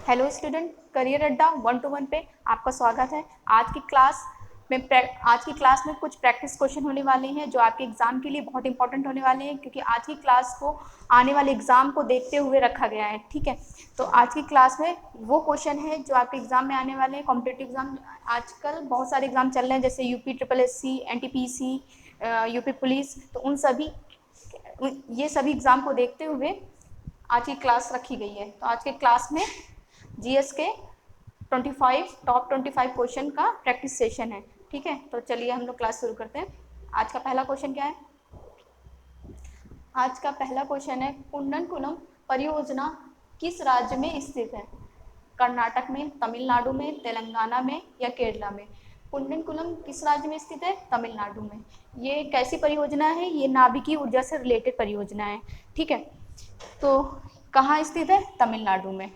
Hello student, career अड्डा 1 to 1 पे आपका स्वागत है। आज की क्लास में कुछ प्रैक्टिस क्वेश्चन होने वाले हैं जो आपके एग्जाम के लिए बहुत इंपॉर्टेंट होने वाले हैं, क्योंकि आज की क्लास को आने वाले एग्जाम को देखते हुए रखा गया है। ठीक है, तो आज की क्लास में वो क्वेश्चन है जो आपके एग्जाम में आने वाले हैं। कॉम्पिटिटिव एग्जाम आजकल बहुत सारे एग्जाम चल रहे हैं, जैसे UP SSC, NTPC, UP police, तो ये सभी एग्जाम को देखते हुए आज की क्लास रखी गई है। तो आज के क्लास में जीएस के 25 क्वेश्चन का प्रैक्टिस सेशन है। ठीक है, तो चलिए हम लोग क्लास शुरू करते हैं। आज का पहला क्वेश्चन क्या है? आज का पहला क्वेश्चन है, कुंडनकुलम परियोजना किस राज्य में स्थित है? कर्नाटक में, तमिलनाडु में, तेलंगाना में या केरला में? कुंडनकुलम किस राज्य में स्थित है? तमिलनाडु में। ये कैसी परियोजना है? ये नाभिकीय ऊर्जा से रिलेटेड परियोजना है। ठीक है, तो कहाँ स्थित है? तमिलनाडु में।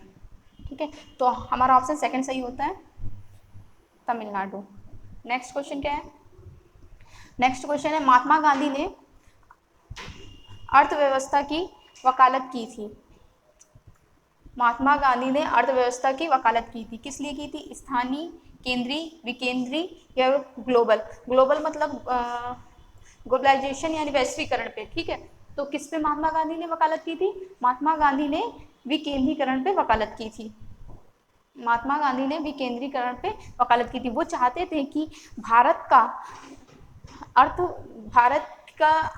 ठीक है, तो हमारा ऑप्शन सेकंड सही होता है, तमिलनाडु। नेक्स्ट क्वेश्चन क्या है? नेक्स्ट क्वेश्चन है, महात्मा गांधी ने अर्थव्यवस्था की वकालत की थी। महात्मा गांधी ने अर्थव्यवस्था की वकालत की थी, किस लिए की थी? स्थानीय, केंद्रीय, विकेंद्रीय या ग्लोबल? ग्लोबल मतलब ग्लोबलाइजेशन यानी वैश्वीकरण पे। ठीक है, तो किस पे महात्मा गांधी ने वकालत की थी? महात्मा गांधी ने विकेंद्रीकरण पे वकालत की थी। महात्मा गांधी ने विकेंद्रीकरण पे वकालत की थी। वो चाहते थे कि भारत का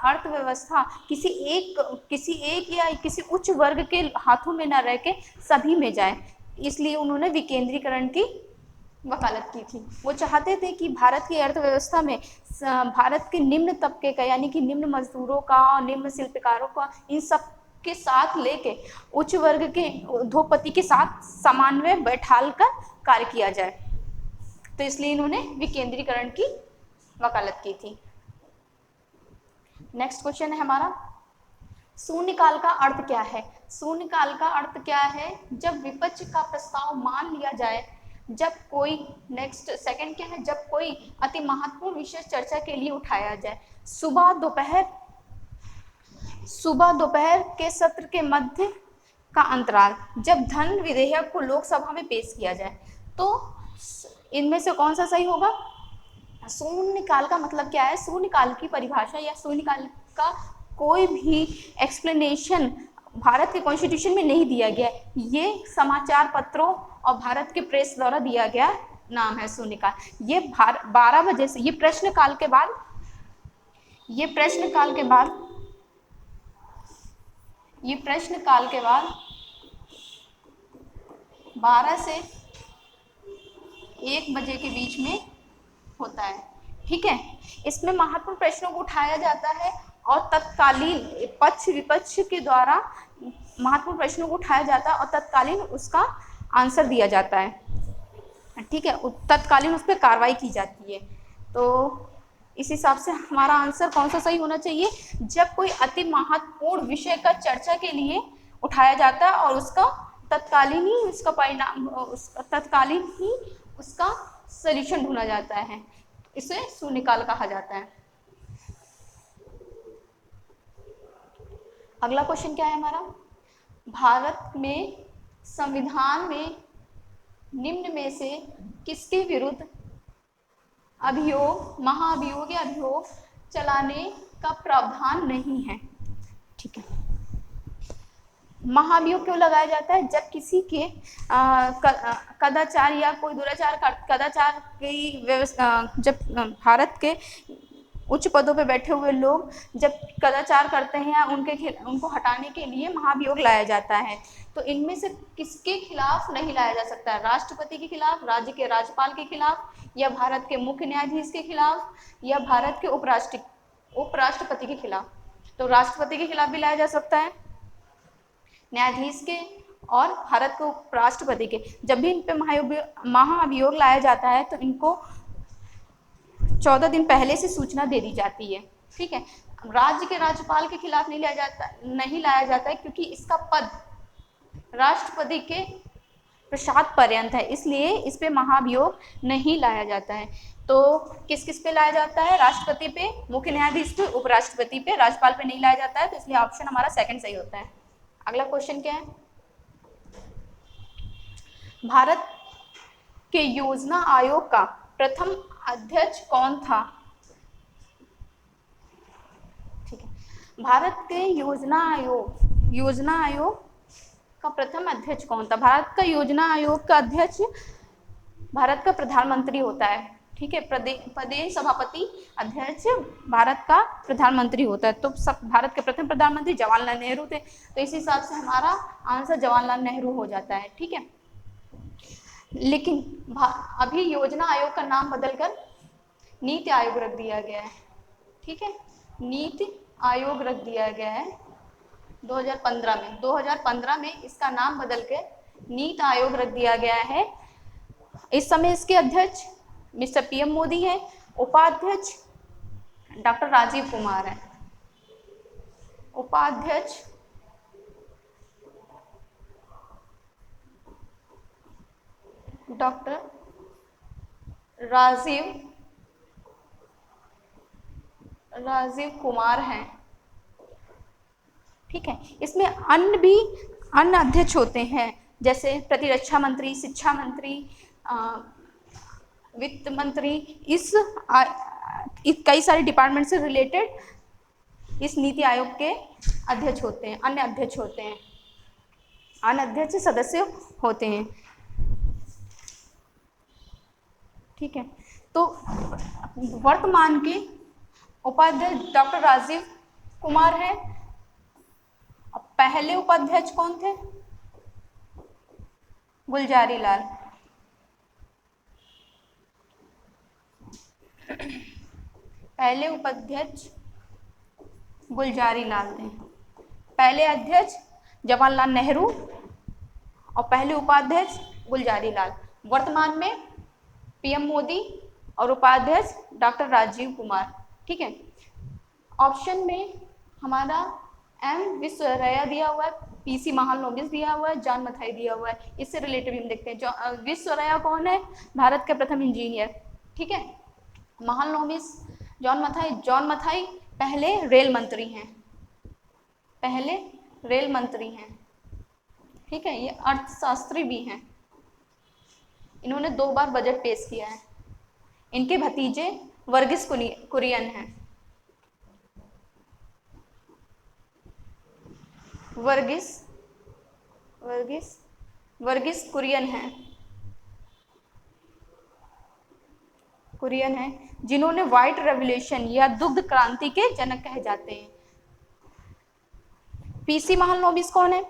अर्थव्यवस्था किसी एक या किसी उच्च वर्ग के हाथों में न रह के सभी में जाए, इसलिए उन्होंने विकेंद्रीकरण की वकालत की थी। वो चाहते थे कि भारत की अर्थव्यवस्था में भारत के निम्न तबके का, यानी कि निम्न मजदूरों का, निम्न शिल्पकारों का, इन सब के साथ लेके उच्च वर्ग के उद्योगपति के साथ समन्वय बैठाल कर कार्य किया जाए, तो इसलिए इन्होंने विकेंद्रीकरण की वकालत की थी। नेक्स्ट क्वेश्चन है हमारा, शून्यकाल का अर्थ क्या है? शून्यकाल का अर्थ क्या है? जब विपक्ष का प्रस्ताव मान लिया जाए, जब कोई नेक्स्ट सेकंड क्या है? जब कोई अति महत्वपूर्ण विषय चर्चा के लिए उठाया जाए। सुबह दोपहर के सत्र के मध्य का अंतराल, जब धन विधेयक को लोकसभा में पेश किया जाए। तो इनमें से कौन सा सही होगा? शून्यकाल का मतलब क्या है? शून्यकाल की परिभाषा या शून्यकाल का कोई भी एक्सप्लेनेशन भारत के कॉन्स्टिट्यूशन में नहीं दिया गया। ये समाचार पत्रों और भारत के प्रेस द्वारा दिया गया नाम है शून्यकाल। ये 12 बजे से, ये प्रश्नकाल के बाद 12 से 1 बजे के बीच में होता है। ठीक है, इसमें महत्वपूर्ण प्रश्नों को उठाया जाता है और तत्कालीन पक्ष विपक्ष के द्वारा महत्वपूर्ण प्रश्नों को उठाया जाता है और तत्कालीन उसका आंसर दिया जाता है। ठीक है, तत्कालीन उस पर कार्रवाई की जाती है। तो इस हिसाब से हमारा आंसर कौन सा सही होना चाहिए? जब कोई अति महत्वपूर्ण विषय का चर्चा के लिए उठाया जाता है और तत्कालीन ही उसका सॉल्यूशन ढूंढा जाता है, इसे शून्यकाल कहा जाता है। अगला क्वेश्चन क्या है हमारा, भारत में संविधान में निम्न में से किसके विरुद्ध महाअभियोग या अभियोग चलाने का प्रावधान नहीं है? ठीक है, महाअभियोग क्यों लगाया जाता है? जब किसी के कदाचार या कोई कदाचार की व्यवस्था, जब भारत के उच्च पदों पे बैठे हुए लोग जब कदाचार करते हैं, उनको हटाने के लिए महाभियोग लाया जाता है। तो इनमें से किसके खिलाफ नहीं लाया जा सकता है? राष्ट्रपति के खिलाफ, राज्य के राज्यपाल के खिलाफ, या भारत के मुख्य न्यायाधीश के खिलाफ, या भारत के उपराष्ट्रपति के खिलाफ? तो राष्ट्रपति के खिलाफ भी लाया जा सकता है, न्यायाधीश के और भारत के उपराष्ट्रपति के। जब भी इन पे महाअभियोग लाया जाता है तो इनको 14 दिन पहले से सूचना दे दी जाती है। ठीक है, राज्य के राज्यपाल के खिलाफ नहीं लाया जाता है, क्योंकि इसका पद राष्ट्रपति के प्रसाद पर्यंत है, इसलिए इस पे महाअभियोग नहीं लाया जाता है। तो किस पे लाया जाता है? राष्ट्रपति पे, मुख्य न्यायाधीश पे, उपराष्ट्रपति पे, राज्यपाल पे नहीं लाया जाता है, तो इसलिए ऑप्शन हमारा सेकंड सही होता है। अगला क्वेश्चन क्या है, भारत के योजना आयोग का प्रथम अध्यक्ष कौन था? ठीक है, भारत के योजना आयोग का प्रथम अध्यक्ष कौन था? भारत का योजना आयोग का अध्यक्ष भारत का प्रधानमंत्री होता है। ठीक है, प्रदेश सभापति अध्यक्ष भारत का प्रधानमंत्री होता है। तो सब भारत के प्रथम प्रधानमंत्री जवाहरलाल नेहरू थे, तो इस हिसाब से हमारा आंसर जवाहरलाल नेहरू हो जाता है। ठीक है, लेकिन अभी योजना आयोग का नाम बदलकर नीति आयोग रख दिया गया है। ठीक है, नीति आयोग रख दिया गया है 2015 में इसका नाम बदल के नीति आयोग रख दिया गया है। इस समय इसके अध्यक्ष मिस्टर पीएम मोदी है, उपाध्यक्ष डॉक्टर राजीव कुमार है। उपाध्यक्ष डॉक्टर राजीव कुमार हैं। ठीक है, इसमें अन्य अध्यक्ष होते हैं, जैसे प्रतिरक्षा मंत्री, शिक्षा मंत्री, वित्त मंत्री। इस कई सारे डिपार्टमेंट से रिलेटेड इस नीति आयोग के अध्यक्ष होते हैं, अन्य अध्यक्ष होते हैं, अन्य अध्यक्ष सदस्य होते हैं। ठीक है, तो वर्तमान के उपाध्यक्ष डॉक्टर राजीव कुमार है। पहले उपाध्यक्ष कौन थे? गुलजारी लाल। पहले उपाध्यक्ष गुलजारी लाल थे। पहले अध्यक्ष जवाहरलाल नेहरू और पहले उपाध्यक्ष गुलजारी लाल। वर्तमान में पीएम मोदी और उपाध्यक्ष डॉक्टर राजीव कुमार। ठीक है, ऑप्शन में हमारा एम विश्वेश्वरैया दिया हुआ है, पीसी महालनोबिस दिया हुआ है, जॉन मथाई दिया हुआ है। इससे रिलेटेड हम देखते हैं। विश्वेश्वरैया कौन है? भारत के प्रथम इंजीनियर। ठीक है, महालनोबिस, जॉन मथाई पहले रेल मंत्री हैं, ठीक है, ये अर्थशास्त्री भी हैं। इन्होंने 2 बार बजट पेश किया है। इनके भतीजे वर्गीस कुरियन हैं। वर्गीस कुरियन हैं, जिन्होंने व्हाइट रेवोल्यूशन या दुग्ध क्रांति के जनक कहे जाते हैं। पीसी महालनोबिस कौन है?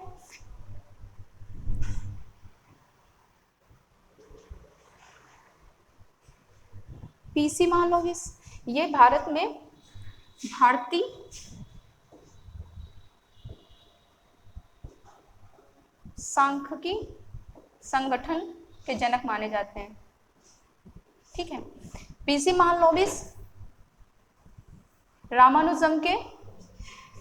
पीसी महालनोबिस ये भारत में भारतीय सांख्यिकी संगठन के जनक माने जाते हैं। ठीक है, पीसी महालनोबिस रामानुजम के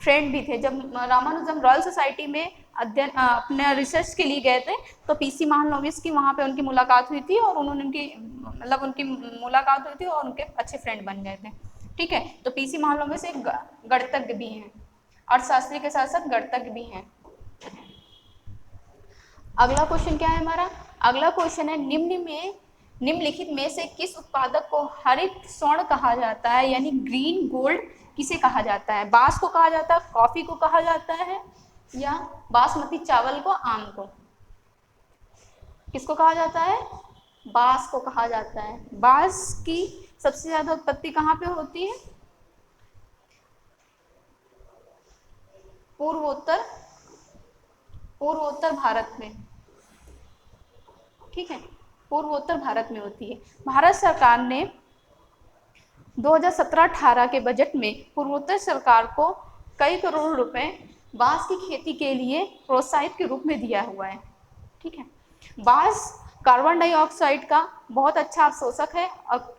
फ्रेंड भी थे। जब रामानुजम रॉयल सोसाइटी में अध्ययन अपने रिसर्च के लिए गए थे, तो पीसी महालनोबिस की वहाँ पे उनकी मुलाकात हुई थी और उन्होंने उनकी मुलाकात हुई थी और उनके अच्छे फ्रेंड बन गए थे। ठीक है, तो पीसी महालनोबिस एक गणितज्ञ भी हैं, अर्थशास्त्री के साथ साथ गणितज्ञ भी हैं। अगला क्वेश्चन क्या है हमारा? अगला क्वेश्चन है निम्नलिखित में से किस उत्पादक को हरित स्वर्ण कहा जाता है, यानी ग्रीन गोल्ड किसे कहा जाता है? बांस को कहा जाता है, कॉफी को कहा जाता है, या बासमती चावल को, आम को? किसको कहा जाता है? बांस को कहा जाता है। बांस की सबसे ज्यादा उत्पत्ति कहाँ पे होती है? पूर्वोत्तर भारत में। ठीक है, पूर्वोत्तर भारत में होती है। भारत सरकार ने 2017-18 के बजट में पूर्वोत्तर सरकार को कई करोड़ रुपए बांस की खेती के लिए प्रोत्साहित के रूप में दिया हुआ है। ठीक है, बांस कार्बन डाइऑक्साइड का बहुत अच्छा अवशोषक है और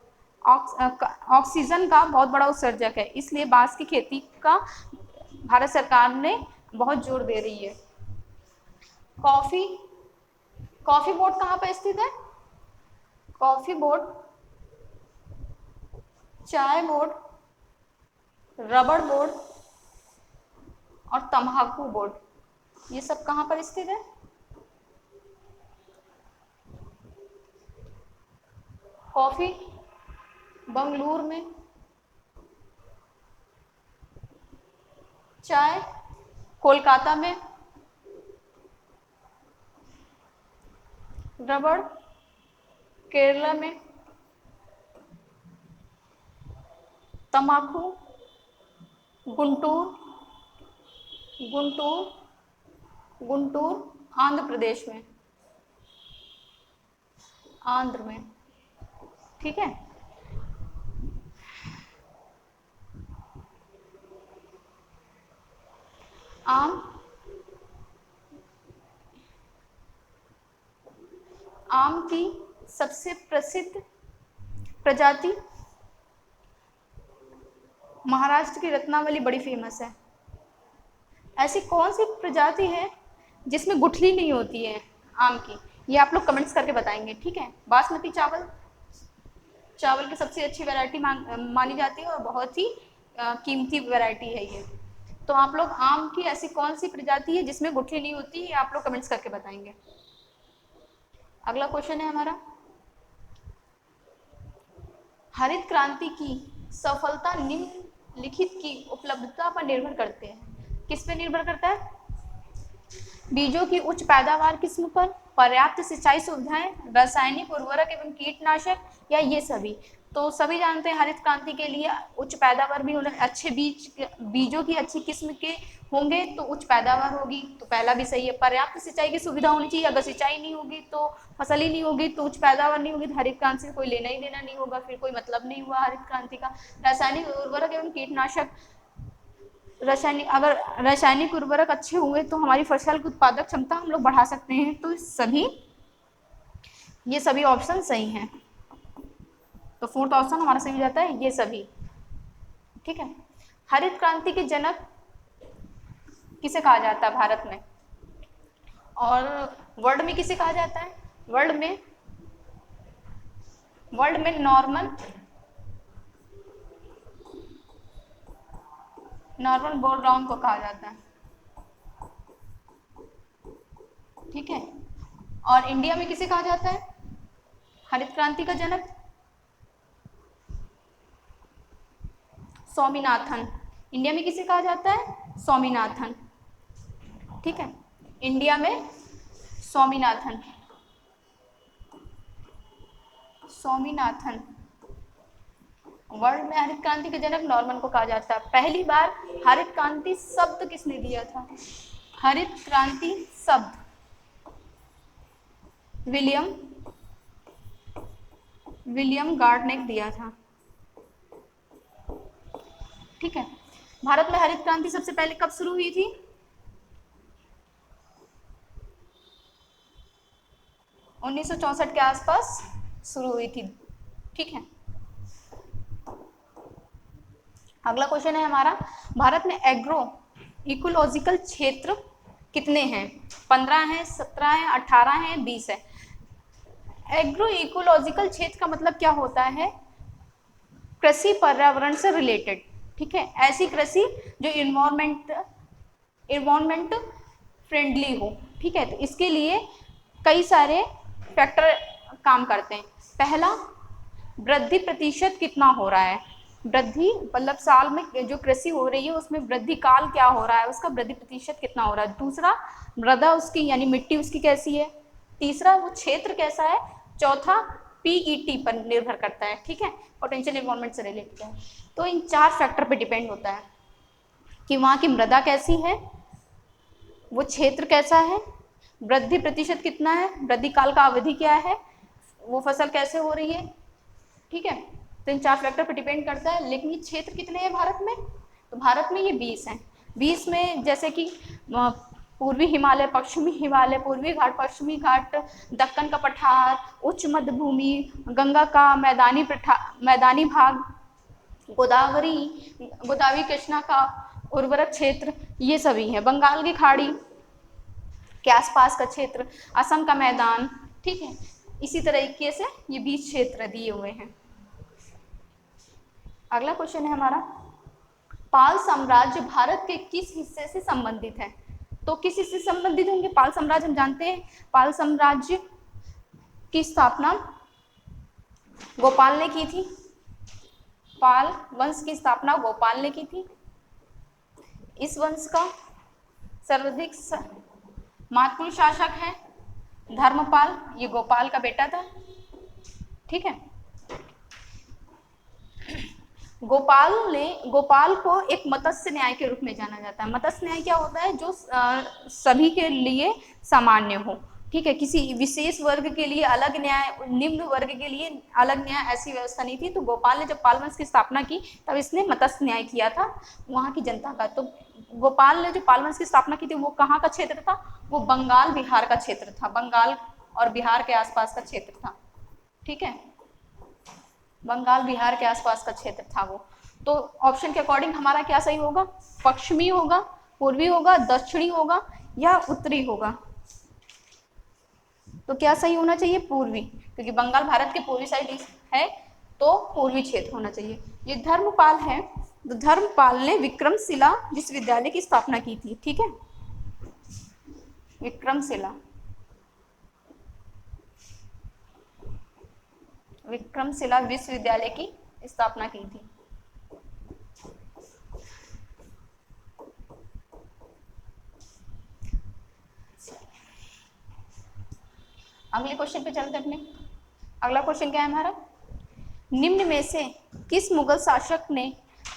ऑक्सीजन का बहुत बड़ा उत्सर्जक है, इसलिए बांस की खेती का भारत सरकार ने बहुत जोर दे रही है। कॉफी बोर्ड कहाँ पर स्थित है? कॉफी बोर्ड, चाय बोर्ड, रबड़ बोर्ड और तंबाकू बोर्ड, ये सब कहाँ पर स्थित है? कॉफी बंगलुरु में, चाय कोलकाता में, रबड़ केरला में, तम्बाकू गुंटूर गुंटूर गुंटूर आंध्र प्रदेश में, आंध्र में, ठीक है। आम आम की सबसे प्रसिद्ध प्रजाति महाराष्ट्र की रत्नावली बड़ी फेमस है। ऐसी कौन सी प्रजाति है जिसमें गुठली नहीं होती है आम की? ये आप लोग कमेंट्स करके बताएंगे, ठीक है। बासमती चावल चावल की सबसे अच्छी वैरायटी मानी जाती है और बहुत ही कीमती वैरायटी है ये। तो आप लोग आम की ऐसी कौन सी प्रजाति है जिसमें गुठली नहीं होती है, आप लोग कमेंट्स करके बताएंगे। अगला क्वेश्चन है हमारा, हरित क्रांति की सफलता निम्नलिखित की उपलब्धता पर निर्भर करते हैं। किस पे निर्भर करता है? बीजों की उच्च पैदावार किस्म पर, पर्याप्त सिंचाई सुविधाएं, रासायनिक उर्वरक एवं कीटनाशक, या ये सभी। तो सभी जानते हैं हरित क्रांति के लिए उच्च पैदावार भी होना, अच्छे बीजों की अच्छी किस्म के होंगे तो उच्च पैदावार होगी, तो पहला भी सही है। पर्याप्त सिंचाई की सुविधा होनी चाहिए, अगर सिंचाई नहीं होगी तो फसल ही नहीं होगी, तो उच्च पैदावार नहीं होगी, तो हरित क्रांति से कोई लेना ही देना नहीं होगा, फिर कोई मतलब नहीं हुआ हरित क्रांति का। रासायनिक उर्वरक एवं कीटनाशक, अगर रासायनिक उर्वरक अच्छे हुए तो हमारी फसल की उत्पादक क्षमता हम लोग बढ़ा सकते हैं। तो ये सभी ऑप्शन सही हैं। तो फोर्थ ऑप्शन हमारा सही हो जाता है ये सभी, ठीक है। हरित क्रांति के जनक किसे कहा जाता है भारत में, और वर्ल्ड में किसे कहा जाता है? वर्ल्ड में नॉर्मन बोरलॉग को कहा जाता है, ठीक है। और इंडिया में किसे कहा जाता है हरित क्रांति का जनक? स्वामीनाथन। इंडिया में किसे कहा जाता है? स्वामीनाथन, ठीक है। इंडिया में स्वामीनाथन वर्ल्ड में हरित क्रांति के जनक नॉर्मन को कहा जाता है। पहली बार हरित क्रांति शब्द किसने दिया था? हरित क्रांति शब्द विलियम गार्ड ने दिया था, ठीक है। भारत में हरित क्रांति सबसे पहले कब शुरू हुई थी? 1964 के आसपास शुरू हुई थी, ठीक है। अगला क्वेश्चन है हमारा, भारत में एग्रो इकोलॉजिकल क्षेत्र कितने हैं? 15 हैं, 17 हैं, 18 हैं, 20 है। एग्रो इकोलॉजिकल क्षेत्र का मतलब क्या होता है? कृषि पर्यावरण से रिलेटेड, ठीक है। ऐसी कृषि जो इन्वायरमेंट फ्रेंडली हो, ठीक है। तो इसके लिए कई सारे फैक्टर काम करते हैं। पहला, वृद्धि प्रतिशत कितना हो रहा है, वृद्धि मतलब साल में जो कृषि हो रही है उसमें वृद्धि काल क्या हो रहा है, उसका वृद्धि प्रतिशत कितना हो रहा है। दूसरा, मृदा उसकी यानी मिट्टी उसकी कैसी है। तीसरा, वो क्षेत्र कैसा है। चौथा, पीईटी पर निर्भर करता है, ठीक है, पोटेंशियल इन्वायरमेंट से रिलेटेड है। तो इन 4 फैक्टर पे डिपेंड होता है कि वहाँ की मृदा कैसी है, वो क्षेत्र कैसा है, वृद्धि प्रतिशत कितना है, वृद्धि काल का अवधि क्या है, वो फसल कैसे हो रही है, ठीक है। तो इन 4 फैक्टर पर डिपेंड करता है। लेकिन ये क्षेत्र कितने हैं भारत में? तो भारत में ये 20 हैं। 20 में जैसे कि पूर्वी हिमालय, पश्चिमी हिमालय, पूर्वी घाट, पश्चिमी घाट, दक्कन का पठार, उच्च मध्य भूमि, गंगा का मैदानी भाग, गोदावरी कृष्णा का उर्वरक क्षेत्र, ये सभी है। बंगाल की खाड़ी के आसपास का क्षेत्र, असम का मैदान, ठीक है। इसी तरीके से ये 20 क्षेत्र दिए हुए हैं। अगला क्वेश्चन है हमारा, पाल साम्राज्य भारत के किस हिस्से से संबंधित है? तो किस हिस्से से संबंधित होंगे पाल साम्राज्य? हम जानते हैं पाल साम्राज्य की स्थापना गोपाल ने की थी। पाल वंश की स्थापना गोपाल ने की थी। इस वंश का सर्वाधिक महत्वपूर्ण शासक है धर्मपाल, ये गोपाल का बेटा था। ठीक है, गोपाल को एक मत्स्य न्याय के रूप में जाना जाता है। मत्स्य न्याय क्या होता है? जो सभी के लिए सामान्य हो। ठीक है, किसी विशेष वर्ग के लिए अलग न्याय, निम्न वर्ग के लिए अलग न्याय, ऐसी व्यवस्था नहीं थी। तो गोपाल ने जब पाल वंश की स्थापना की तब इसने मत्स्य न्याय किया था वहाँ की जनता का। तो गोपाल ने जो पाल वंश की स्थापना की थी वो कहाँ का क्षेत्र था? वो बंगाल बिहार का क्षेत्र था, बंगाल और बिहार के आसपास का क्षेत्र था। ठीक है, बंगाल बिहार के आसपास का क्षेत्र था वो। तो ऑप्शन के अकॉर्डिंग हमारा क्या सही होगा? पश्चिमी होगा, पूर्वी होगा, दक्षिणी होगा या उत्तरी होगा? तो क्या सही होना चाहिए? पूर्वी, क्योंकि बंगाल भारत के पूर्वी साइड है तो पूर्वी क्षेत्र होना चाहिए। ये धर्मपाल है, तो धर्मपाल ने विक्रमशिला विश्वविद्यालय की स्थापना की थी। ठीक है, विक्रमशिला विश्वविद्यालय की स्थापना की थी। अगले क्वेश्चन पे चलते अपने। अगला क्वेश्चन क्या है हमारा? निम्न में से किस मुगल शासक ने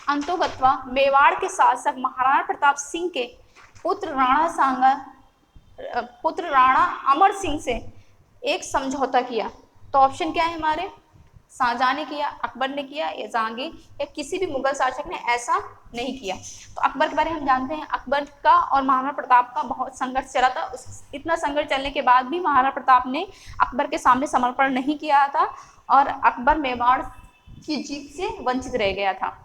अंतोगत्वा मेवाड़ के शासक महाराणा प्रताप सिंह के पुत्र राणा अमर सिंह से एक समझौता किया? तो ऑप्शन क्या है हमारे? शाहजहां ने किया, अकबर ने किया या जहांगीर, या किसी भी मुगल शासक ने ऐसा नहीं किया। तो अकबर के बारे में हम जानते हैं, अकबर का और महाराणा प्रताप का बहुत संघर्ष चला था। इतना संघर्ष चलने के बाद भी महाराणा प्रताप ने अकबर के सामने समर्पण नहीं किया था और अकबर मेवाड़ की जीत से वंचित रह गया था।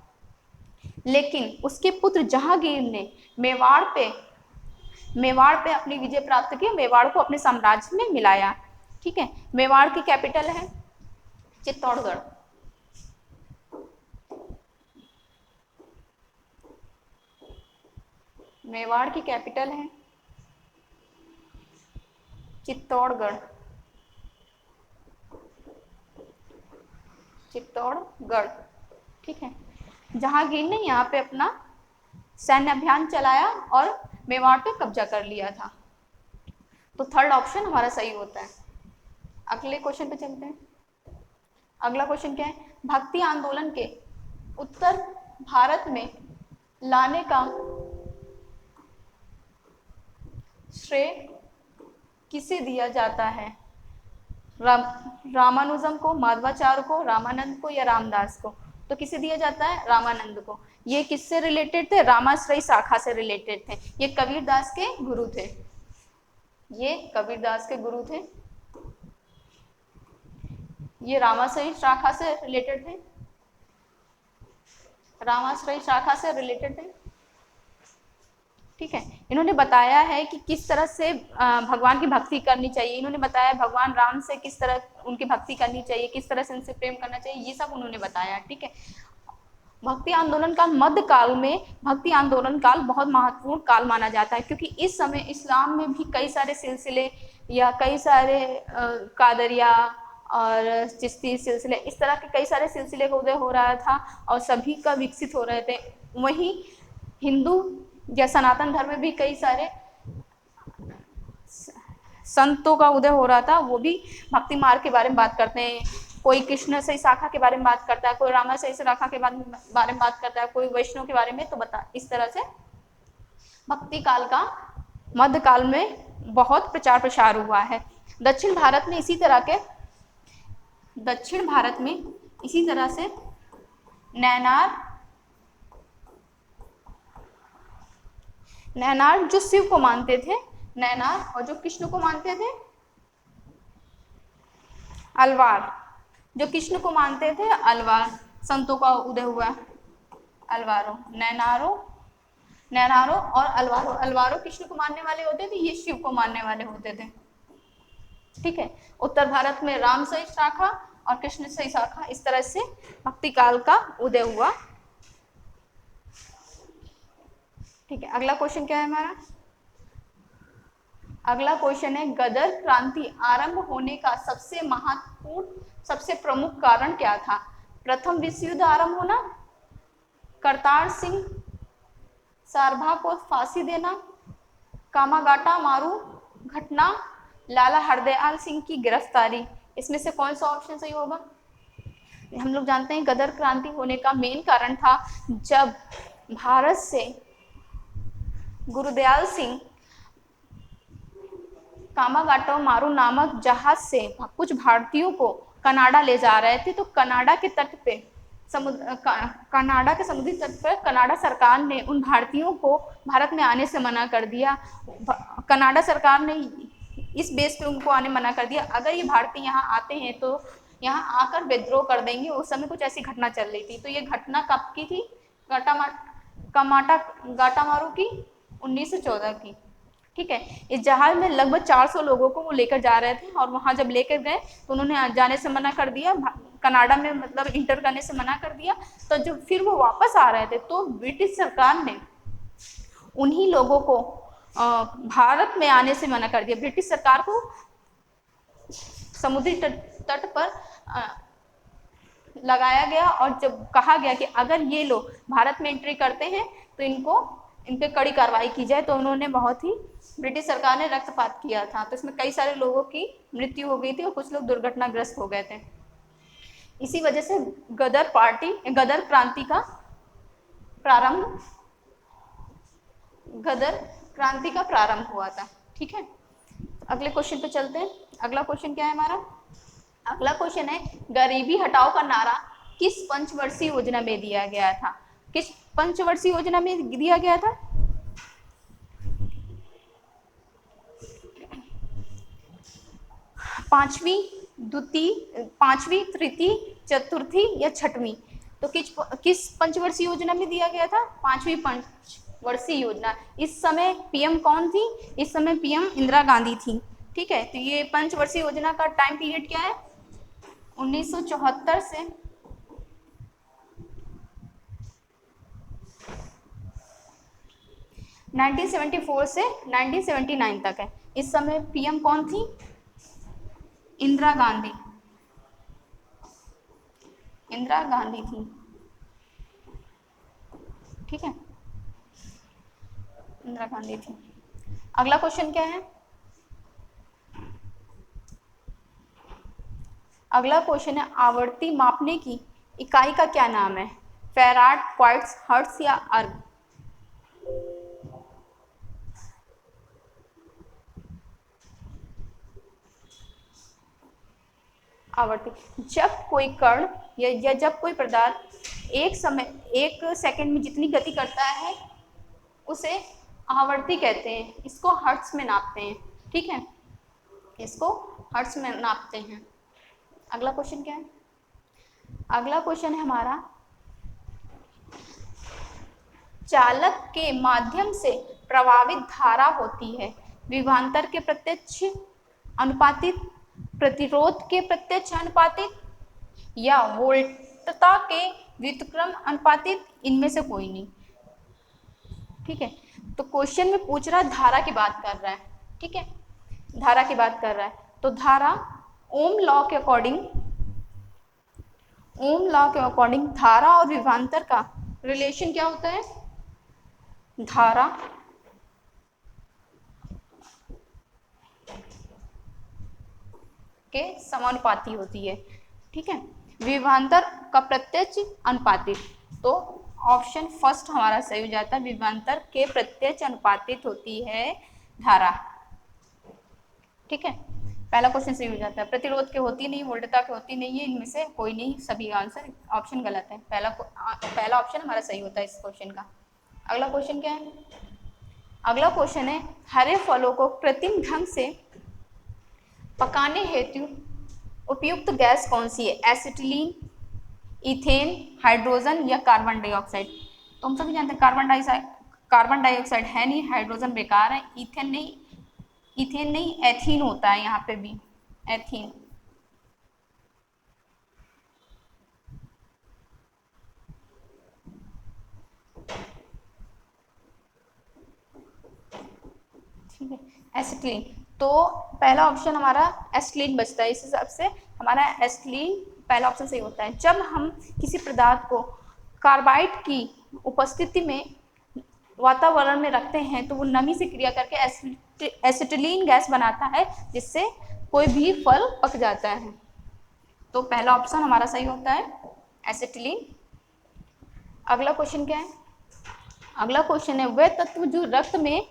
लेकिन उसके पुत्र जहांगीर ने मेवाड़ पे अपनी विजय प्राप्त की, मेवाड़ को अपने साम्राज्य में मिलाया। ठीक है, मेवाड़ की कैपिटल है चित्तौड़गढ़। मेवाड़ की कैपिटल है चित्तौड़गढ़। ठीक है, जहांगीर ने यहाँ पे अपना सैन्य अभियान चलाया और मेवाड़ पे कब्जा कर लिया था। तो थर्ड ऑप्शन हमारा सही होता है। अगले क्वेश्चन पे चलते हैं। अगला क्वेश्चन क्या है? भक्ति आंदोलन के उत्तर भारत में लाने का श्रेय किसे दिया जाता है? रामानुजम को, माधवाचार्य को, रामानंद को या रामदास को? तो किसे दिया जाता है? रामानंद को। ये किससे रिलेटेड थे? रामाश्रयी शाखा से रिलेटेड थे। ये कबीरदास के गुरु थे। ये रामाश्रयी शाखा से रिलेटेड थे। ठीक है, इन्होंने बताया है कि किस तरह से भगवान की भक्ति करनी चाहिए। इन्होंने बताया भगवान राम से किस तरह उनकी भक्ति करनी चाहिए, किस तरह से उनसे प्रेम करना चाहिए, ये सब उन्होंने बताया। ठीक है, भक्ति आंदोलन काल मध्य काल में भक्ति आंदोलन काल बहुत महत्वपूर्ण काल माना जाता है, क्योंकि इस समय इस्लाम में भी कई सारे सिलसिले या कई सारे कादरिया और चिश्ती सिलसिले, इस तरह के कई सारे सिलसिले का उदय हो रहा था और सभी का विकसित हो रहे थे। वहीं हिंदू या सनातन धर्म में भी कई सारे संतों का उदय हो रहा था, वो भी भक्ति मार्ग के बारे में बात करते हैं। कोई कृष्ण से शाखा के बारे में बात करता है, कोई रामा से शाखा के बारे में बात करता है, कोई वैष्णव के बारे में। तो बता, इस तरह से भक्ति काल का मध्य काल में बहुत प्रचार प्रसार हुआ है। दक्षिण भारत में इसी तरह से नैनार जो शिव को मानते थे, नैनार, और जो कृष्ण को मानते थे अलवार, जो कृष्ण को मानते थे अलवार, संतों का उदय हुआ। नैनारो और अलवारो कृष्ण को मानने वाले होते थे, ये शिव को मानने वाले होते थे। ठीक है, उत्तर भारत में रामशयी शाखा और कृष्णशयी शाखा, इस तरह से भक्ति काल का उदय हुआ। ठीक है, अगला क्वेश्चन क्या है हमारा? अगला क्वेश्चन है, गदर क्रांति आरंभ होने का सबसे महत्वपूर्ण, सबसे प्रमुख कारण क्या था? प्रथम विश्व युद्ध आरंभ होना, करतार सिंह सारभा को फांसी देना, कामागाटा मारू घटना, लाला हरदयाल सिंह की गिरफ्तारी। इसमें से कौन सा ऑप्शन सही होगा? हम लोग जानते हैं गदर क्रांति होने का मेन कारण था जब भारत से गुरुदयाल सिंह कामागाटा मारू नामक जहाज से कुछ भारतीयों को कनाडा ले जा रहे थे। तो कनाडा के तट पे कनाडा के समुद्री तट पर कनाडा सरकार ने उन भारतीयों को भारत में आने से मना कर दिया। कनाडा सरकार ने इस बेस पे उनको आने मना कर दिया, अगर ये भारतीय यहाँ आते हैं तो यहाँ आकर विद्रोह कर देंगे। उस समय कुछ ऐसी घटना चल रही थी। तो ये घटना कब की थी? गाटामारू की 1914 की। ठीक है। इस जहाज में लगभग 400 लोगों को वो लेकर जा रहे थे और वहां जब लेकर गए तो उन्होंने जाने से मना कर दिया, कनाडा में मतलब इंटर करने से मना कर दिया। तो जब फिर वो वापस आ रहे थे तो ब्रिटिश सरकार ने उन्हीं लोगों को भारत में आने से मना कर दिया। ब्रिटिश सरकार को समुद्री तट पर लगाया गया और जब कहा गया कि अगर ये लोग भारत में एंट्री करते हैं तो इन पे कड़ी कार्रवाई की जाए। तो उन्होंने बहुत ही, ब्रिटिश सरकार ने रक्तपात किया था। तो इसमें कई सारे लोगों की मृत्यु हो गई थी और कुछ लोग दुर्घटनाग्रस्त हो गए थे। इसी वजह से गदर क्रांति का प्रारंभ हुआ था। ठीक है, अगले क्वेश्चन पे चलते हैं। अगला क्वेश्चन क्या है हमारा? अगला क्वेश्चन है, गरीबी हटाओ का नारा किस पंचवर्षीय योजना में दिया गया था? किस पंचवर्षीय योजना में दिया गया था? पांचवी, तृतीय, चतुर्थी या छठवीं? तो किस पंचवर्षीय योजना में दिया गया था? पांचवी पंचवर्षीय योजना। इस समय पीएम कौन थी? इस समय पीएम इंदिरा गांधी थी। ठीक है, तो ये पंचवर्षीय योजना का टाइम पीरियड क्या है? 1974 से 1974 से 1979 तक है। इस समय पीएम कौन थी? इंदिरा गांधी थी। ठीक है, इंदिरा गांधी थी। अगला क्वेश्चन क्या है? अगला क्वेश्चन है, आवर्ती मापने की इकाई का क्या नाम है? फैराड, क्वार्ट्ज, हर्ट्ज या अर्ग? आवर्ती, जब कोई कण या जब कोई पदार्थ एक सेकंड में जितनी गति करता है उसे आवर्ती कहते हैं। इसको हर्ट्ज में नापते हैं। ठीक है, इसको हर्ट्ज में नापते हैं। अगला क्वेश्चन क्या है? अगला क्वेश्चन है हमारा, चालक के माध्यम से प्रवाहित धारा होती है विभवांतर के प्रत्यक्ष अनुपातिक, प्रतिरोध के प्रत्यक्ष अनुपातिक या वोल्टता के व्युत्क्रम अनुपातिक? इनमें से कोई नहीं। ठीक है, तो क्वेश्चन में पूछ रहा है, धारा की बात कर रहा है। ठीक है, धारा की बात कर रहा है। तो धारा ओम लॉ के अकॉर्डिंग धारा और विभवांतर का रिलेशन क्या होता है? धारा के समानुपाती होती है। ठीक है, विभवांतर का प्रत्यक्ष अनुपातिक। तो ऑप्शन फर्स्ट हमारा सही हो जाता है, विभवांतर के प्रत्यक्ष अनुपातिक होती है धारा। ठीक है, पहला क्वेश्चन सही हो जाता है। प्रतिरोध के होती नहीं, वोल्टता के होती नहीं है, इनमें से कोई नहीं, सभी आंसर ऑप्शन गलत है। पहला ऑप्शन हमारा सही होता है इस क्वेश्चन का। अगला क्वेश्चन क्या है? अगला क्वेश्चन है, हरे फलों को कृत्रिम ढंग से पकाने हेतु उपयुक्त गैस कौन सी है? एसिटिलीन, इथेन, हाइड्रोजन या कार्बन डाइऑक्साइड? तो हम सभी जानते हैं कार्बन डाइऑक्साइड है नहीं, हाइड्रोजन बेकार है, इथेन नहीं, एथीन होता है यहाँ पे भी, एथीन। ठीक है, एसिटिलीन। तो पहला ऑप्शन हमारा एसिटिलीन बचता है, इस हिसाब से हमारा एसिटिलीन पहला ऑप्शन सही होता है। जब हम किसी पदार्थ को कार्बाइड की उपस्थिति में वातावरण में रखते हैं तो वो नमी से क्रिया करके एसिटिलीन गैस बनाता है, जिससे कोई भी फल पक जाता है। तो पहला ऑप्शन हमारा सही होता है एसिटिलीन। अगला क्वेश्चन क्या है? अगला क्वेश्चन है वह तत्व जो रक्त में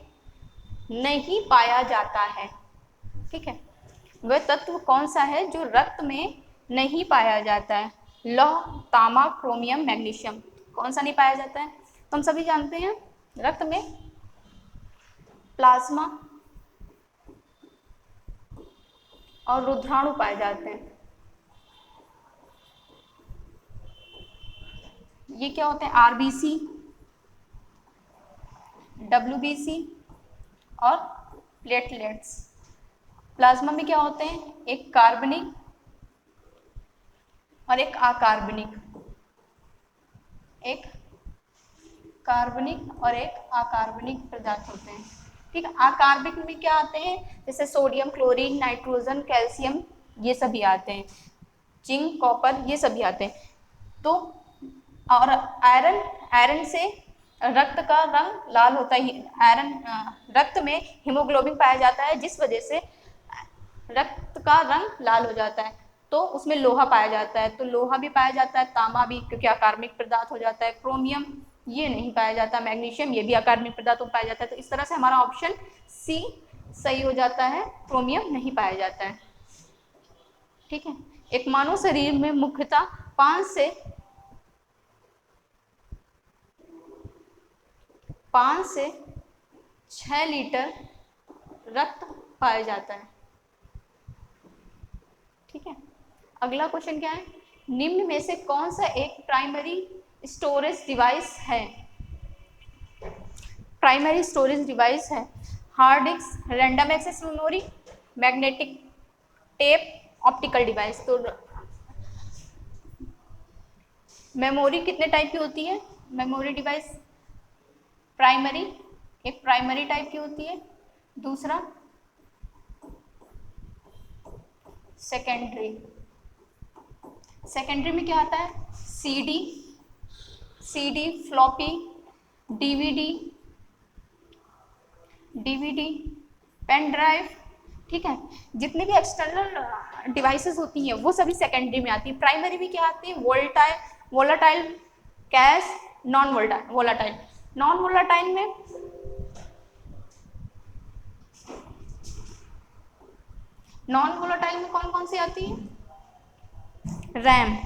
नहीं पाया जाता है। ठीक है, वह तत्व कौन सा है जो रक्त में नहीं पाया जाता है? लौह, तांबा, क्रोमियम, मैग्नीशियम। कौन सा नहीं पाया जाता है? तो हम सभी जानते हैं रक्त में प्लाज्मा और रुद्राणु पाए जाते हैं। ये क्या होते हैं? आरबीसी, डब्ल्यूबीसी और प्लेटलेट्स। प्लाज्मा में क्या होते हैं? एक कार्बनिक और एक अकार्बनिक, एक कार्बनिक और एक अकार्बनिक पदार्थ होते हैं। ठीक है, अकार्बनिक में क्या आते हैं? जैसे सोडियम, क्लोरीन, नाइट्रोजन, कैल्शियम, ये सभी आते हैं, जिंक, कॉपर, ये सभी आते हैं। तो और आयरन, आयरन से रक्त का रंग लाल होता है। आयरन रक्त में हीमोग्लोबिन पाया जाता है, जिस वजह से रक्त का रंग लाल हो जाता है। तो उसमें लोहा पाया जाता है, तो लोहा भी पाया जाता है, तांबा भी क्योंकि अकार्बनिक पदार्थ हो जाता है, क्रोमियम ये नहीं पाया जाता, मैग्नीशियम ये भी अकार्बनिक पदार्थ हो पाया जाता है। तो इस तरह से हमारा ऑप्शन सी सही हो जाता है, क्रोमियम नहीं पाया जाता है। ठीक है, एक मानव शरीर में मुख्यतः 5 से 6 लीटर रक्त पाया जाता है। ठीक है, अगला क्वेश्चन क्या है? निम्न में से कौन सा एक प्राइमरी स्टोरेज डिवाइस है? प्राइमरी स्टोरेज डिवाइस है hard disk, random access memory, magnetic tape, optical device. तो मेमोरी कितने टाइप की होती है? मेमोरी डिवाइस प्राइमरी, एक प्राइमरी टाइप की होती है, दूसरा सेकेंडरी। सेकेंडरी में क्या आता है? CD, floppy, DVD, pen drive. ठीक है, जितनी भी एक्सटर्नल डिवाइसेस होती हैं वो सभी सेकेंडरी में आती है। प्राइमरी में क्या आती है? Volatile, cash, non volatile. Non volatile में कौन कौन सी आती है? रैम।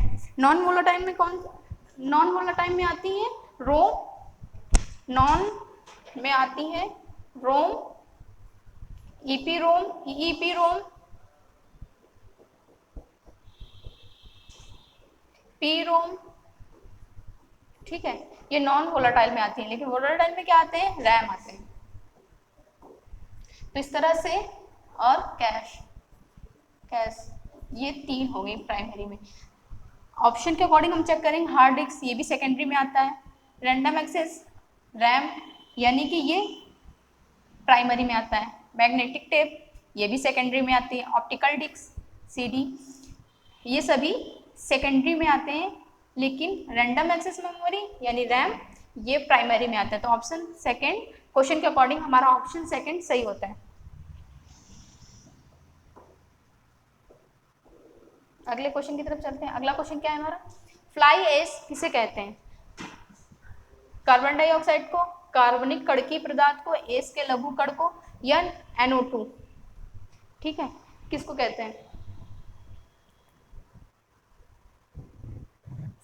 नॉन वोलाटाइल में आती है रोम, में आती है रोम, ईपीरोम, पीरोम। ठीक है, ये नॉन वोलाटाइल में आती है, लेकिन वोलाटाइल में क्या आते हैं? रैम आते हैं। तो इस तरह से, और कैश, ये 3 हो गई प्राइमरी में। ऑप्शन के अकॉर्डिंग हम चेक करेंगे। हार्ड डिस्क ये भी सेकेंडरी में आता है, रैंडम एक्सेस रैम यानी कि ये प्राइमरी में आता है, मैग्नेटिक टेप ये भी सेकेंडरी में आती है, ऑप्टिकल डिस्क सीडी ये सभी सेकेंडरी में आते हैं, लेकिन रैंडम एक्सेस मेमोरी यानी रैम ये प्राइमरी में आता है। तो ऑप्शन सेकेंड, क्वेश्चन के अकॉर्डिंग हमारा ऑप्शन सेकेंड सही होता है। अगले क्वेश्चन की तरफ चलते हैं। अगला क्वेश्चन क्या है हमारा? फ्लाई ऐश किसे कहते हैं? कार्बन डाइऑक्साइड को, कार्बनिक कण की पदार्थ को, ऐश के लघु कण को, या NO2। ठीक है, किसको कहते हैं?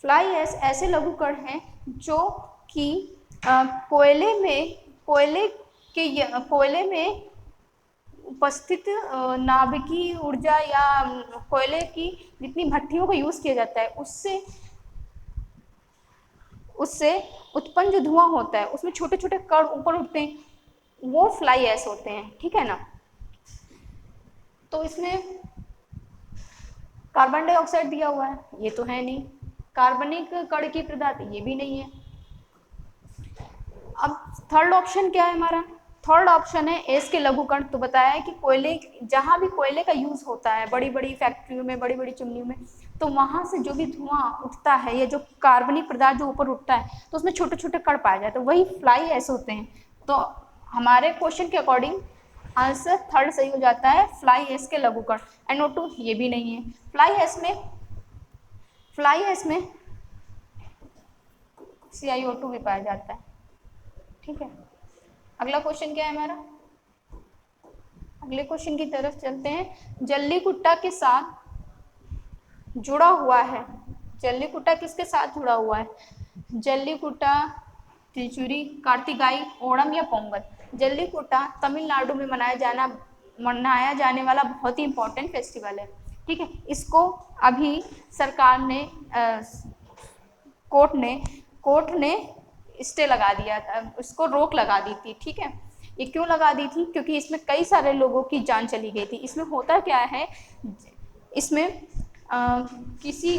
फ्लाई ऐश ऐसे लघु कण हैं जो कि कोयले में उपस्थित नाभिकीय ऊर्जा या कोयले की जितनी भट्टियों का यूज किया जाता है उससे उत्पन्न जो धुआं होता है उसमें छोटे छोटे कण ऊपर उठते हैं, वो फ्लाई ऐश होते हैं। ठीक है ना? तो इसमें कार्बन डाइऑक्साइड दिया हुआ है, ये तो है नहीं, कार्बनिक कण की पदार्थ ये भी नहीं है। अब थर्ड ऑप्शन क्या है हमारा? थर्ड ऑप्शन है एस के लघुकण। तो बताया है कि कोयले, जहाँ भी कोयले का यूज होता है बड़ी बड़ी फैक्ट्रियों में, बड़ी बड़ी चिमनियों में, तो वहाँ से जो भी धुआं उठता है या जो कार्बनिक पदार्थ जो ऊपर उठता है तो उसमें छोटे छोटे कण पाए जाते हैं, वही फ्लाई एश होते हैं। तो हमारे क्वेश्चन के अकॉर्डिंग आंसर थर्ड सही हो जाता है, फ्लाई एश के लघुकण। NO2 ये भी नहीं है। फ्लाई एश में CiO2 भी पाया जाता है। ठीक है, अगला क्वेश्चन क्या है हमारा, अगले क्वेश्चन की तरफ चलते हैं। जल्लीकुट्टा के साथ जुड़ा हुआ है, जल्लीकुट्टा किसके साथ जुड़ा हुआ है? जल्लीकुट्टा, त्रिचुरी, कार्तिकाई, ओणम या पोंगल। जल्लीकुट्टा तमिलनाडु में मनाया जाने वाला बहुत ही इंपॉर्टेंट फेस्टिवल है। ठीक है, इसको अभी सरकार ने कोर्ट ने स्टे लगा दिया था, उसको रोक लगा दी थी। ठीक है, ये क्यों लगा दी थी? क्योंकि इसमें कई सारे लोगों की जान चली गई थी। इसमें होता क्या है, इसमें किसी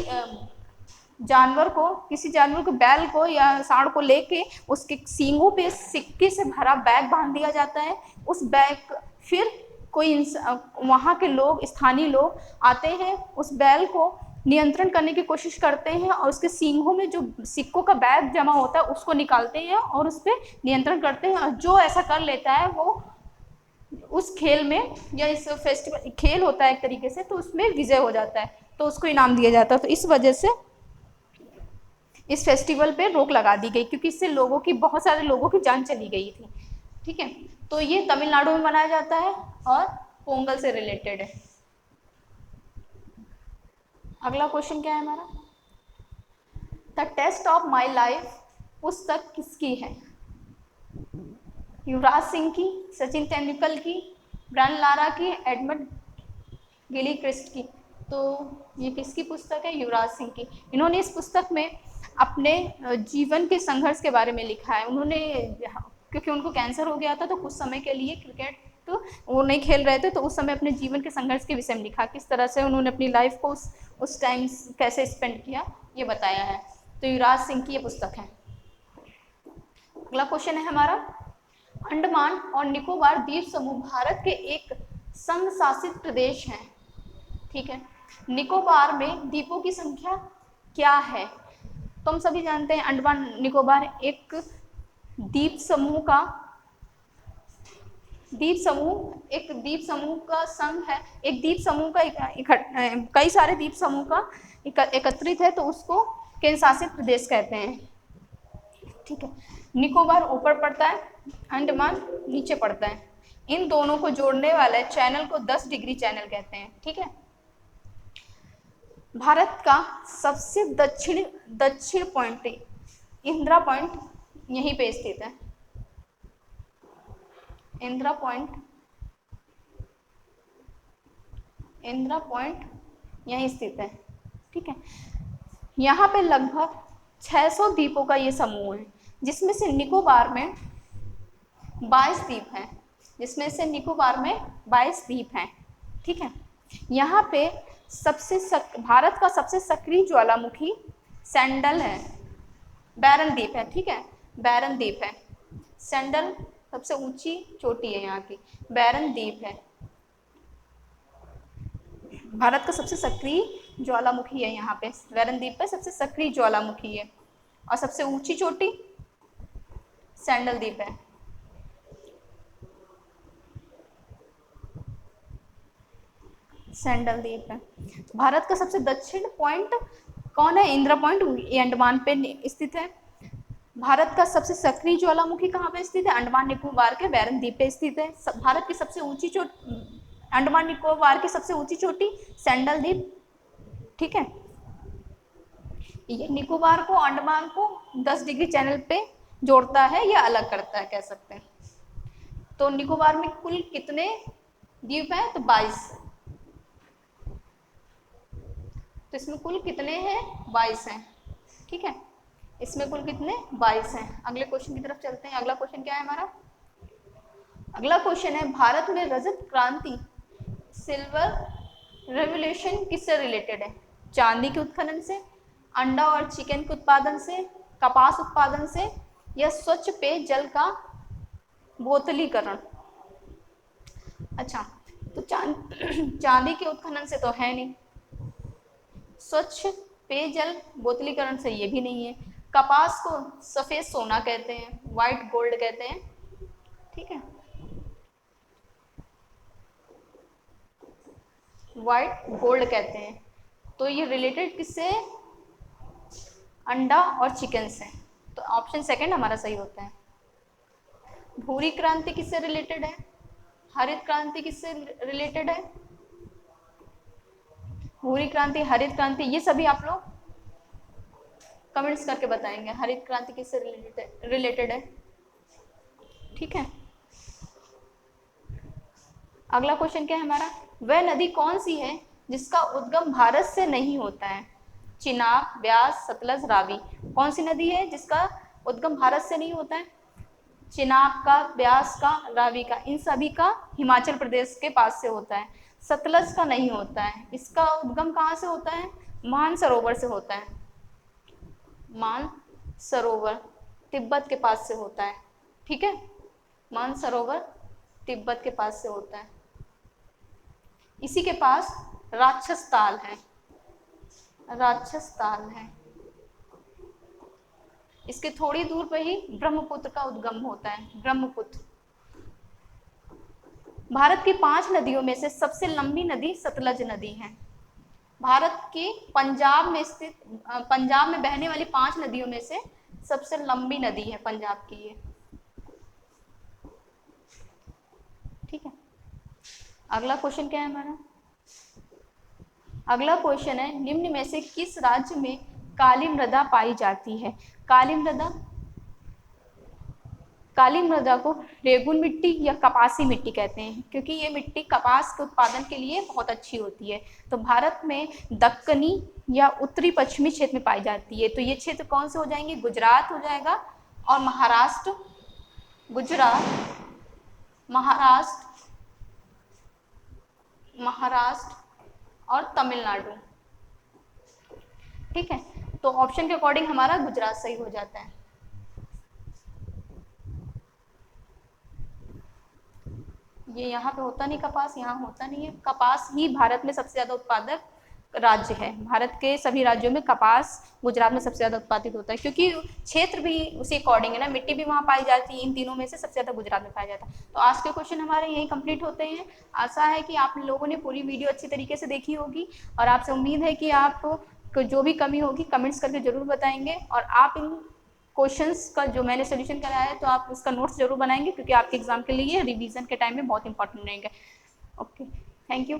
जानवर को, बैल को या सांड को लेके उसके सींगों पे सिक्के से भरा बैग बांध दिया जाता है। उस बैग फिर कोई वहाँ के लोग, स्थानीय लोग आते हैं, उस बैल को नियंत्रण करने की कोशिश करते हैं और उसके सींगों में जो सिक्कों का बैग जमा होता है उसको निकालते हैं और उस पर नियंत्रण करते हैं। और जो ऐसा कर लेता है वो उस खेल में, या इस फेस्टिवल, खेल होता है एक तरीके से, तो उसमें विजय हो जाता है, तो उसको इनाम दिया जाता है। तो इस वजह से इस फेस्टिवल पे रोक लगा दी गई, क्योंकि इससे बहुत सारे लोगों की जान चली गई थी। ठीक है, तो ये तमिलनाडु में मनाया जाता है और पोंगल से रिलेटेड है। अगला क्वेश्चन क्या है हमारा, the test of my life पुस्तक किसकी है? युवराज सिंह की, सचिन तेंदुलकर की, ब्रायन लारा की, एडमंड गिलक्रिस्ट की। तो ये किसकी पुस्तक है? युवराज सिंह की। इन्होंने इस पुस्तक में अपने जीवन के संघर्ष के बारे में लिखा है। उन्होंने, क्योंकि उनको कैंसर हो गया था तो कुछ समय के लिए क्रिकेट तो वो नहीं खेल रहे थे, तो उस समय अपने जीवन के संघर्ष के विषय में लिखा, किस तरह से उन्होंने अपनी लाइफ को उस टाइम कैसे स्पेंड किया, ये बताया है। तो युवराज सिंह की ये पुस्तक है। अगला क्वेश्चन है हमारा, अंडमान और निकोबार द्वीप समूह भारत के एक संघ शासित प्रदेश हैं। ठीक है, निकोबार में द्वीपों की संख्या क्या है? तो हम सभी जानते हैं अंडमान निकोबार एक द्वीप समूह का संघ है। एक द्वीप समूह का कई सारे द्वीप समूह का एकत्रित है, तो उसको केंद्र शासित प्रदेश कहते हैं। ठीक है, निकोबार ऊपर पड़ता है, अंडमान नीचे पड़ता है। इन दोनों को जोड़ने वाले चैनल को 10 डिग्री चैनल कहते हैं। ठीक है, भारत का सबसे दक्षिण पॉइंट इंदिरा पॉइंट यहीं पे स्थित है। इंदिरा पॉइंट यहीं स्थित है। ठीक है, यहाँ पे लगभग 600 द्वीपों का ये समूह है, जिसमें से निकोबार में 22 द्वीप हैं, ठीक है, यहाँ पे भारत का सबसे सक्रिय ज्वालामुखी सैंडल है, बैरन द्वीप है। ठीक है, बैरन द्वीप है, सैंडल सबसे ऊंची चोटी है यहाँ की, बैरन द्वीप है। भारत का सबसे सक्रिय ज्वालामुखी है यहाँ पे, बैरन द्वीप पे सबसे सक्रिय ज्वालामुखी है, और सबसे ऊंची चोटी सैंडल द्वीप है। सैंडल द्वीप है। भारत का सबसे दक्षिण पॉइंट कौन है? इंदिरा पॉइंट, ये अंडमान पे स्थित है। भारत का सबसे सक्रिय ज्वालामुखी कहाँ पे स्थित है? अंडमान निकोबार के बैरन द्वीप पे स्थित है। भारत की सबसे ऊंची चोटी, अंडमान निकोबार की सबसे ऊंची चोटी सैंडल द्वीप। ठीक है, ये निकोबार को, अंडमान को 10 डिग्री चैनल पे जोड़ता है या अलग करता है, कह सकते हैं। तो निकोबार में कुल कितने द्वीप हैं? तो 22। तो इसमें कुल कितने हैं? 22 हैं। ठीक है, इसमें कुल कितने? 22 हैं। अगले क्वेश्चन की तरफ चलते हैं। अगला क्वेश्चन क्या है हमारा? अगला क्वेश्चन है, भारत में रजत क्रांति, सिल्वर रेवोल्यूशन किससे रिलेटेड है? चांदी के उत्खनन से, अंडा और चिकन के उत्पादन से, कपास उत्पादन से, या स्वच्छ पेय जल का बोतलीकरण। अच्छा, तो चांदी के उत्खनन से तो है नहीं। स्वच्छ पेयजल बोतलीकरण से ये भी नहीं है। कपास को सफेद सोना कहते हैं, व्हाइट गोल्ड कहते हैं। ठीक है, व्हाइट गोल्ड कहते हैं। तो ये रिलेटेड किससे? अंडा और चिकन से। तो ऑप्शन सेकंड हमारा सही होता है। भूरी क्रांति किससे रिलेटेड है? हरित क्रांति किससे रिलेटेड है? भूरी क्रांति, हरित क्रांति, ये सभी आप लोग कमेंट्स करके बताएंगे हरित क्रांति किससे रिलेटेड है। ठीक है, अगला क्वेश्चन क्या है हमारा? वह नदी कौन सी है जिसका उद्गम भारत से नहीं होता है? चिनाब, ब्यास, सतलज, रावी। कौन सी नदी है जिसका उद्गम भारत से नहीं होता है? चिनाब का, ब्यास का, रावी का, इन सभी का हिमाचल प्रदेश के पास से होता है। सतलज का नहीं होता है। इसका उद्गम कहाँ से होता है? मानसरोवर से होता है। मानसरोवर तिब्बत के पास से होता है। ठीक है, मानसरोवर तिब्बत के पास से होता है। इसी के पास राक्षस ताल है, राक्षस ताल है। इसके थोड़ी दूर पे ही ब्रह्मपुत्र का उद्गम होता है, ब्रह्मपुत्र। भारत की 5 नदियों में से सबसे लंबी नदी सतलज नदी है। भारत की पंजाब में स्थित, पंजाब में बहने वाली 5 नदियों में से सबसे लंबी नदी है पंजाब की ये। ठीक है, अगला क्वेश्चन क्या है हमारा? अगला क्वेश्चन है, निम्न में से किस राज्य में काली मृदा पाई जाती है? काली मृदा, काली मृदा को रेगुन मिट्टी या कपासी मिट्टी कहते हैं, क्योंकि ये मिट्टी कपास के उत्पादन के लिए बहुत अच्छी होती है। तो भारत में दक्कनी या उत्तरी पश्चिमी क्षेत्र में पाई जाती है। तो ये क्षेत्र कौन से हो जाएंगे? गुजरात हो जाएगा और महाराष्ट्र, गुजरात, महाराष्ट्र और तमिलनाडु। ठीक है, तो ऑप्शन के अकॉर्डिंग हमारा गुजरात सही हो जाता है। ये यहाँ पे होता नहीं कपास, यहाँ होता नहीं है। कपास ही भारत में सबसे ज्यादा उत्पादक राज्य है। भारत के सभी राज्यों में कपास गुजरात में सबसे ज्यादा उत्पादित होता है, क्योंकि क्षेत्र भी उसी अकॉर्डिंग है ना, मिट्टी भी वहाँ पाई जाती है। इन तीनों में से सबसे ज्यादा गुजरात में पाया जाता है। तो आज के क्वेश्चन हमारे यही कंप्लीट होते हैं। आशा है कि आप लोगों ने पूरी वीडियो अच्छी तरीके से देखी होगी, और आपसे उम्मीद है कि आप जो भी कमी होगी कमेंट्स करके जरूर बताएंगे। और आप इन क्वेश्चंस का जो मैंने सोल्यूशन कराया है, तो आप उसका नोट्स जरूर बनाएंगे, क्योंकि आपके एग्जाम के लिए रिवीजन के टाइम में बहुत इंपॉर्टेंट रहेंगे। Okay, thank you.